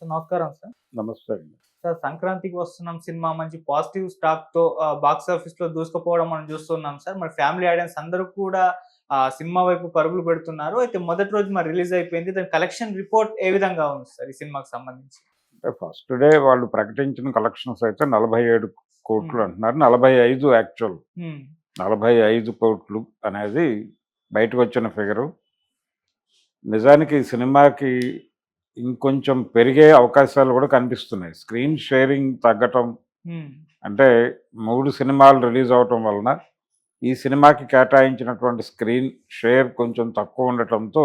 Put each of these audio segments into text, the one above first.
Sir నమస్కారం sir. నమస్తే అండి. సార్ సంక్రాంతికి వస్తున్నాం సినిమా మంచి పాజిటివ్ స్టాక్‌తో బాక్స్ ఆఫీస్‌లో దూసుకుపోవడం మనం చూస్తున్నాం సార్. మరి ఫ్యామిలీ ఆడియన్స్ అందరూ కూడా సినిమా వైపు పరుగులు పెడుతున్నారు. అయితే మొదటి రోజు మరి రిలీజ్ అయిపోయింది. దాని కలెక్షన్ రిపోర్ట్ ఏ విధంగా ఉంది సార్ ఈ సినిమాకి సంబంధించి? అంటే ఫస్ట్ డే వాళ్ళు ప్రకటించిన కలెక్షన్స్ అయితే 47,00,00,000 హ్మ్. అంటున్నారు. 45 యాక్చువల్. హ్మ్. 45,00,00,000 అనేది బయటకొచ్చిన ఫిగరు. నిజానికి ఈ సినిమాకి ఇంకొంచెం పెరిగే అవకాశాలు కూడా కనిపిస్తున్నాయి. స్క్రీన్ షేరింగ్ తగ్గటం హ్మ్. అంటే 3 సినిమాలు రిలీజ్ అవ్వటం వలన ఈ సినిమాకి కేటాయించినటువంటి స్క్రీన్ షేర్ కొంచెం తక్కువ ఉండటంతో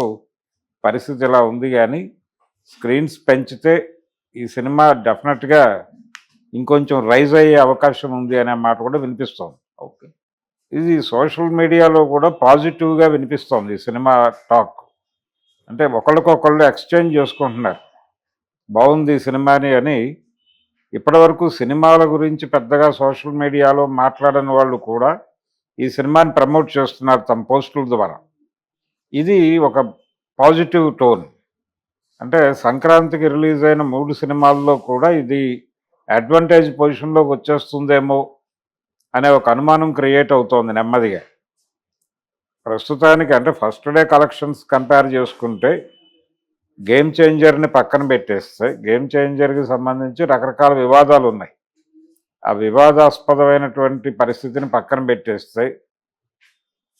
పరిస్థితి ఇలా ఉంది గానీ, స్క్రీన్స్ పెంచితే ఈ సినిమా డెఫినెట్‌గా ఇంకొంచెం రైజ్ అయ్యే అవకాశం ఉంది అనే మాట కూడా వినిపిస్తోంది. ఓకే. ఇది సోషల్ మీడియాలో కూడా పాజిటివ్‌గా వినిపిస్తోంది ఈ సినిమా టాక్. అంటే ఒకళ్ళకొకళ్ళు ఎక్స్‌చేంజ్ చేసుకుంటున్నారు. బావుంది ఈ సినిమాని అని. ఇప్పటివరకు సినిమాల గురించి పెద్దగా సోషల్ మీడియాలో మాట్లాడని వాళ్ళు కూడా ఈ సినిమాని ప్రమోట్ చేస్తున్నారు తమ పోస్టుల ద్వారా. ఇది ఒక పాజిటివ్ టోన్. అంటే సంక్రాంతికి రిలీజ్ అయిన 3 సినిమాల్లో కూడా ఇది అడ్వాంటేజ్ పొజిషన్‌లోకి వచ్చేస్తుందేమో అనే ఒక అనుమానం క్రియేట్ అవుతోంది నెమ్మదిగా. ప్రస్తుతానికి అంటే ఫస్ట్ డే కలెక్షన్స్ కంపేర్ చేసుకుంటే 'గేమ్ చేంజర్‌ని' పక్కన పెట్టేస్తే 'గేమ్ చేంజర్‌కి' సంబంధించి రకరకాల వివాదాలున్నాయి. ఆ వివాదాస్పదమైనటువంటి పరిస్థితిని పక్కన పెట్టేస్తే,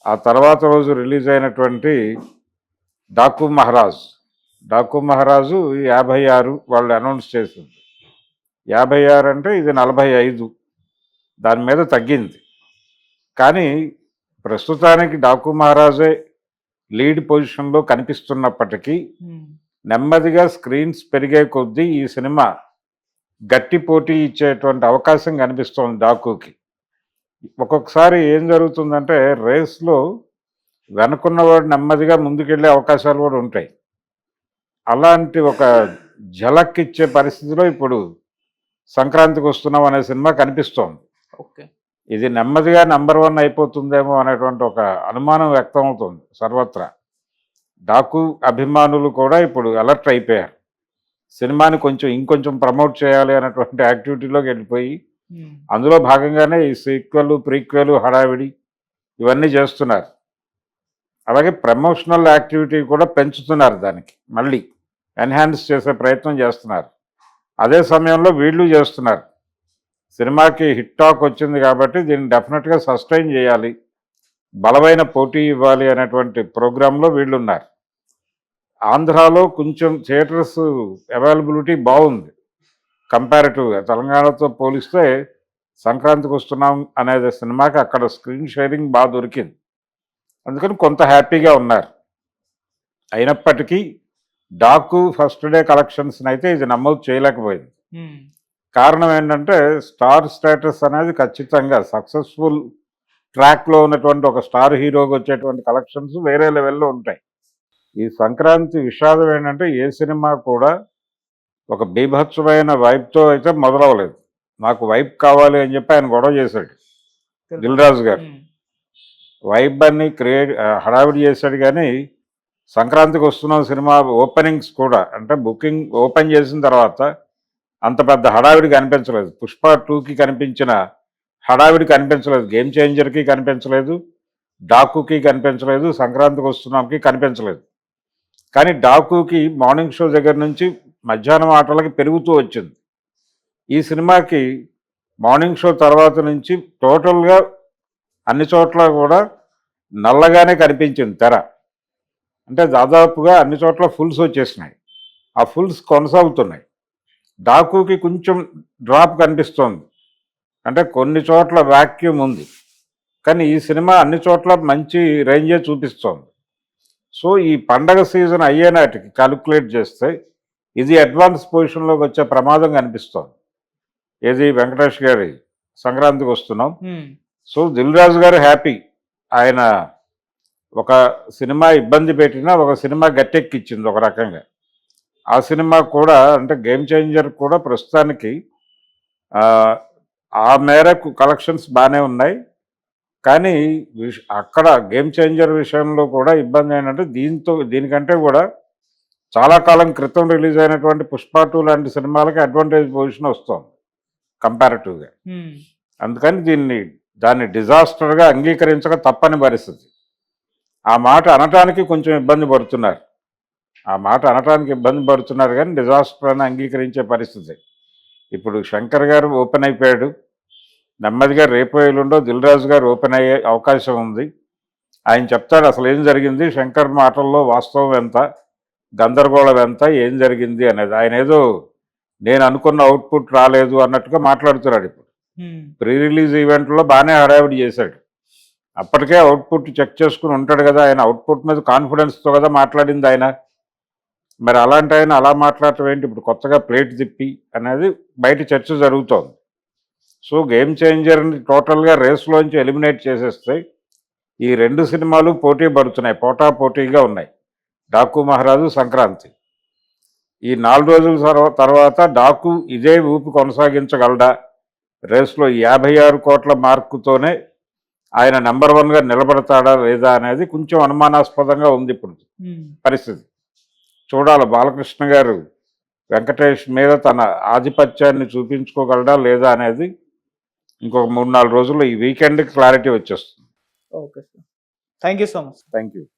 ఆ తర్వాత రోజు రిలీజ్ అయినటువంటి 'డాకు మహారాజ్'. 'డాకు మహారాజు' 56 వాళ్ళు అనౌన్స్ చేసింది. 56 అంటే ఇది 45 దాని మీద తగ్గింది. కానీ ప్రస్తుతానికి 'డాకు మహారాజే' లీడ్ పొజిషన్‌లో కనిపిస్తున్నప్పటికీ, హ్మ్. నెమ్మదిగా స్క్రీన్స్ పెరిగే కొద్దీ ఈ సినిమా గట్టి పోటీ ఇచ్చేటువంటి అవకాశం కనిపిస్తోంది 'డాకుకి'. ఒక్కొక్కసారి ఏం జరుగుతుందంటే రేస్‌లో వెనకున్నవాడు నెమ్మదిగా ముందుకెళ్ళే అవకాశాలు కూడా ఉంటాయి. అలాంటి ఒక ఝలక్ ఇచ్చే పరిస్థితిలో ఇప్పుడు 'సంక్రాంతికి వస్తున్నాం' అనే సినిమా కనిపిస్తోంది. ఓకే. ఇది నెమ్మదిగా నంబర్ 1 అయిపోతుందేమో అనేటువంటి ఒక అనుమానం వ్యక్తమవుతుంది సర్వత్రా. 'డాకు' అభిమానులు కూడా ఇప్పుడు అలర్ట్ అయిపోయారు. సినిమాని ఇంకొంచెం ప్రమోట్ చేయాలి అనేటువంటి యాక్టివిటీలోకి వెళ్ళిపోయి, హ్మ్. అందులో భాగంగానే ఈ సీక్వెల్, ప్రీక్వెల్ హడావిడి ఇవన్నీ చేస్తున్నారు. అలాగే ప్రమోషనల్ యాక్టివిటీ కూడా పెంచుతున్నారు దానికి. మళ్ళీ ఎన్హాన్స్ చేసే ప్రయత్నం చేస్తున్నారు. అదే సమయంలో వీళ్ళు చేస్తున్నారు. సినిమాకి హిట్ టాక్ వచ్చింది కాబట్టి దీన్ని డెఫినెట్‌గా సస్టైన్ చేయాలి. బలమైన పోటీ ఇవ్వాలి అనేటువంటి ప్రోగ్రామ్‌లో వీళ్ళున్నారు. ఆంధ్రాలో కొంచెం థియేటర్స్ అవైలబిలిటీ బాగుంది. కంపారిటివ్‌గా తెలంగాణతో పోలిస్తే 'సంక్రాంతికి వస్తున్నాం' అనేది సినిమాకి అక్కడ స్క్రీన్ షేరింగ్ దొరికింది. అందుకని కొంత హ్యాపీగా ఉన్నారు. అయినప్పటికీ 'డాకు' ఫస్ట్ డే కలెక్షన్స్‌నైతే ఇది నమోదు చేయలేకపోయింది. హ్మ్. కారణం ఏంటంటే స్టార్ స్టేటస్ అనేది ఖచ్చితంగా సక్సెస్‌ఫుల్ ట్రాక్‌లో ఉన్నటువంటి ఒక స్టార్ హీరోకి వచ్చేటువంటి కలెక్షన్స్ వేరే లెవెల్‌లో ఉంటాయి. ఈ సంక్రాంతి విషాదం ఏంటంటే ఏ సినిమా కూడా ఒక బీభత్సమైన వైబ్‌తో అయితే మొదలవ్వలేదు. నాకు వైబ్ కావాలి అని చెప్పి ఆయన గొడవ చేశాడు 'దిల్ రాజు' గారు. హ్మ్. వైబ్ అని హడావిడి చేశాడు కానీ సంక్రాంతికి వస్తున్నాం సినిమా ఓపెనింగ్స్ కూడా అంటే బుకింగ్ ఓపెన్ చేసిన తర్వాత అంత పెద్ద హడావిడి కనిపించలేదు. 'పుష్ప 2'కి కనిపించిన హడావిడి కనిపించలేదు. 'గేమ్ చేంజర్'కి కనిపించలేదు. 'డాకు'కి కనిపించలేదు. 'సంక్రాంతికి వస్తున్నాం'కి కనిపించలేదు. కానీ 'డాకు'కి మార్నింగ్ షో దగ్గర నుంచి మధ్యాహ్నం ఆటలకి పెరుగుతూ వచ్చింది. ఈ సినిమాకి మార్నింగ్ షో తర్వాత నుంచి టోటల్‌గా అన్ని చోట్ల కూడా నల్లగానే కనిపించింది తెర. అంటే దాదాపుగా అన్ని చోట్ల ఫుల్స్ వచ్చేసినాయి. ఆ ఫుల్స్ కొనసాగుతున్నాయి. 'డాకు'కి కొంచెం డ్రాప్ కనిపిస్తోంది. అంటే కొన్ని చోట్ల వాక్యూమ్ ఉంది. కానీ ఈ సినిమా అన్ని చోట్ల మంచి రేంజే చూపిస్తోంది. సో ఈ పండగ సీజన్ అయ్యే నాటికి కాలిక్యులేట్ చేస్తే ఇది అడ్వాన్స్ పొజిషన్‌లోకి వచ్చే ప్రమాదం కనిపిస్తోంది. ఏది 'వెంకటేష్' గారి 'సంక్రాంతికి వస్తున్నాం'. హ్మ్. సో 'దిల్ రాజు' గారు హ్యాపీ. ఆయన ఒక సినిమా ఇబ్బంది పెట్టినా ఒక సినిమా గట్టెక్కిచ్చింది ఒక రకంగా. ఆ సినిమా కూడా అంటే 'గేమ్ చేంజర్' కూడా ప్రస్తుతానికి ఆహ్, ఆ మేరకు కలెక్షన్స్ బానే ఉన్నాయి. కానీ అక్కడ 'గేమ్ చేంజర్' విషయంలో కూడా ఇబ్బంది ఏంటంటే దీనికంటే కూడా చాలా కాలం క్రితం రిలీజ్ అయినటువంటి పుష్ప 2 లాంటి సినిమాలకి అడ్వాంటేజ్ పొజిషన్ వస్తుంది కంపారిటివ్గా. అందుకని దాన్ని డిజాస్టర్గా అంగీకరించక తప్పని పరిస్థితి. ఆ మాట అనటానికి కొంచెం ఇబ్బంది పడుతున్నారు. కానీ డిజాస్టర్ అని అంగీకరించే పరిస్థితి. ఇప్పుడు శంకర్ గారు ఓపెన్ అయిపోయాడు. నెమ్మదిగా రేపు ఎల్లుండో దిల్ రాజు గారు ఓపెన్ అయ్యే అవకాశం ఉంది. ఆయన చెప్తాడు అసలు ఏం జరిగింది, శంకర్ మాటల్లో వాస్తవం ఎంత, గందరగోళం ఎంత, ఏం జరిగింది అనేది. ఆయన ఏదో నేను అనుకున్న అవుట్పుట్ రాలేదు అన్నట్టుగా మాట్లాడుతున్నాడు. ఇప్పుడు ప్రీ రిలీజ్ ఈవెంట్లో బాగానే హడావిడి చేశాడు. అప్పటికే అవుట్పుట్ చెక్ చేసుకుని ఉంటాడు కదా, ఆయన అవుట్పుట్ మీద కాన్ఫిడెన్స్తో కదా మాట్లాడింది ఆయన. మరి అలాంటి ఆయన అలా మాట్లాడటం ఏంటి, ఇప్పుడు కొత్తగా ప్లేట్ తిప్పి అనేది బయట చర్చ జరుగుతోంది. సో గేమ్ చేంజర్ని టోటల్గా రేస్లోంచి ఎలిమినేట్ చేసేస్తే ఈ 2 సినిమాలు పోటీ పడుతున్నాయి, పోటాపోటీగా ఉన్నాయి. డాకు మహారాజు, సంక్రాంతి. ఈ 4 రోజుల తర్వాత డాకు ఇదే ఊపి కొనసాగించగలడా, రేస్లో 56 కోట్ల మార్కుతోనే ఆయన నెంబర్ 1గా నిలబడతాడా లేదా అనేది కొంచెం అనుమానాస్పదంగా ఉంది ఇప్పుడు పరిస్థితి. చూడాలి బాలకృష్ణ గారు వెంకటేష్ మీద తన ఆధిపత్యాన్ని చూపించుకోగలడా లేదా అనేది ఇంకొక 3-4 రోజుల్లో ఈ వీకెండ్కి క్లారిటీ వచ్చేస్తుంది. Okay sir, thank you so much. Thank you.